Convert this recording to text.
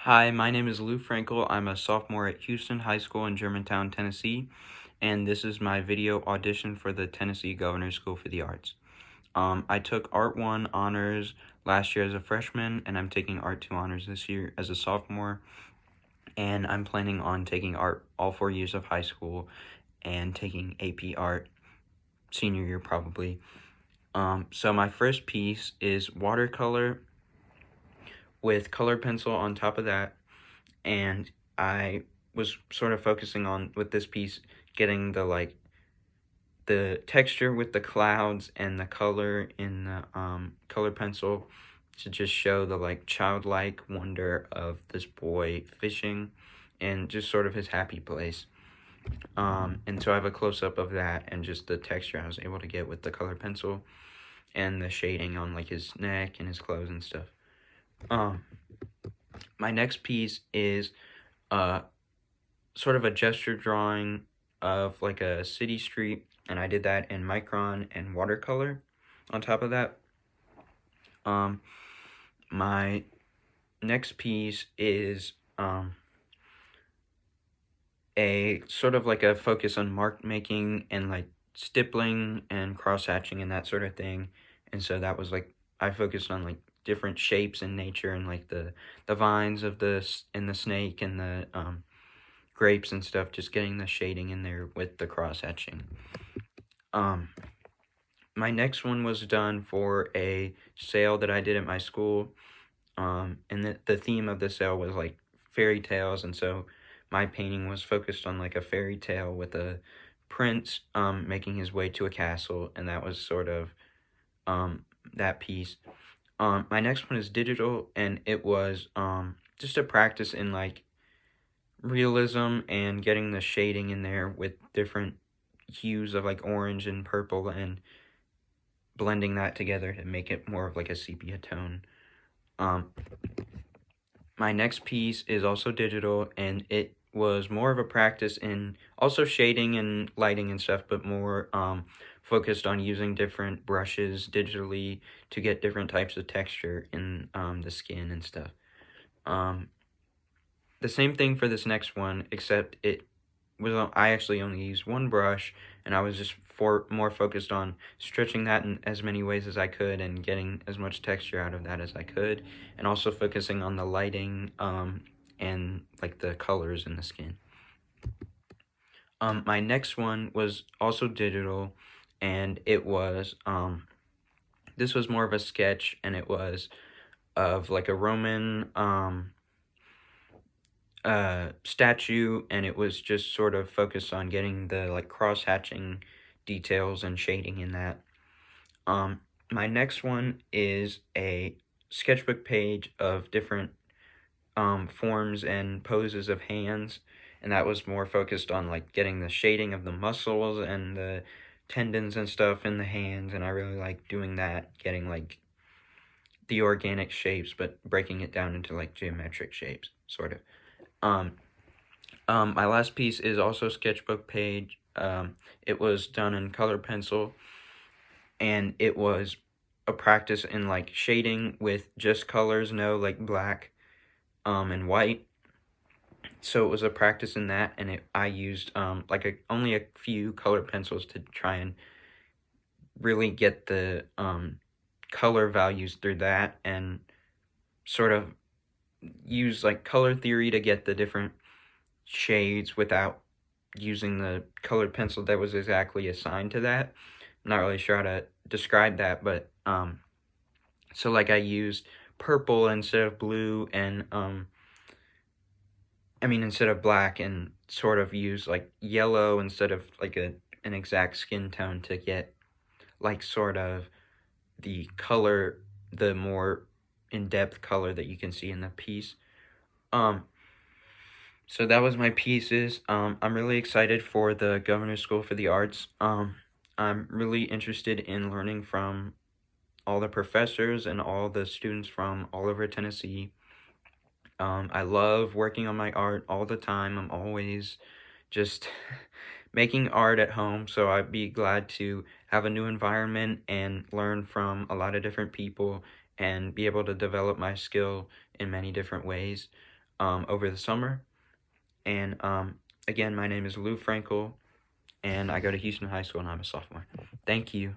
Hi, my name is Frankel. I'm a sophomore at Houston High School in Germantown, Tennessee, and this is my video audition for the Tennessee Governor's School for the Arts. I took Art 1 honors last year as a freshman, and I'm taking Art 2 honors this year as a sophomore, and I'm planning on taking Art all 4 years of high school and taking AP Art senior year probably. So my first piece is watercolor with color pencil on top of that, and I was sort of focusing on with this piece getting the texture with the clouds and the color in the color pencil to just show the childlike wonder of this boy fishing and just sort of his happy place. And so I have a close-up of that and just the texture I was able to get with the color pencil and the shading on his neck and his clothes and stuff. My next piece is sort of a gesture drawing of a city street, and I did that in micron and watercolor on top of that. My next piece is a sort of a focus on mark making and stippling and cross hatching and that sort of thing. And so that was I focused on different shapes in nature and the vines of the snake and the grapes and stuff, just getting the shading in there with the cross hatching. My next one was done for a sale that I did at my school, and the theme of the sale was fairy tales, and so my painting was focused on a fairy tale with a prince making his way to a castle, and that was sort of that piece. My next one is digital, and it was just a practice in realism and getting the shading in there with different hues of orange and purple and blending that together to make it more of a sepia tone. My next piece is also digital, and it was more of a practice in also shading and lighting and stuff, but more focused on using different brushes digitally to get different types of texture in the skin and stuff. The same thing for this next one, except I actually only used one brush, and I was just more focused on stretching that in as many ways as I could and getting as much texture out of that as I could, and also focusing on the lighting and the colors in the skin. My next one was also digital, and it was this was more of a sketch, and it was of a Roman statue, and it was just sort of focused on getting the cross-hatching details and shading in that. My next one is a sketchbook page of different forms and poses of hands, and that was more focused on getting the shading of the muscles and the tendons and stuff in the hands, and I really like doing that, getting the organic shapes but breaking it down into geometric shapes, sort of. My last piece is also sketchbook page. It was done in color pencil, and it was a practice in shading with just colors, no black and white. So it was a practice in that, and I used only a few color pencils to try and really get the color values through that, and sort of use color theory to get the different shades without using the colored pencil that was exactly assigned to that. I'm not really sure how to describe that, but so I used purple instead of blue, and instead of black, and sort of use yellow instead of an exact skin tone to get sort of the color, the more in-depth color that you can see in the piece. So that was my pieces. I'm really excited for the Governor's School for the Arts. I'm really interested in learning from all the professors and all the students from all over Tennessee. I love working on my art all the time. I'm always just making art at home, so I'd be glad to have a new environment and learn from a lot of different people and be able to develop my skill in many different ways. over the summer. And again, my name is Lou Frankel, and I go to Houston High School, and I'm a sophomore. Thank you.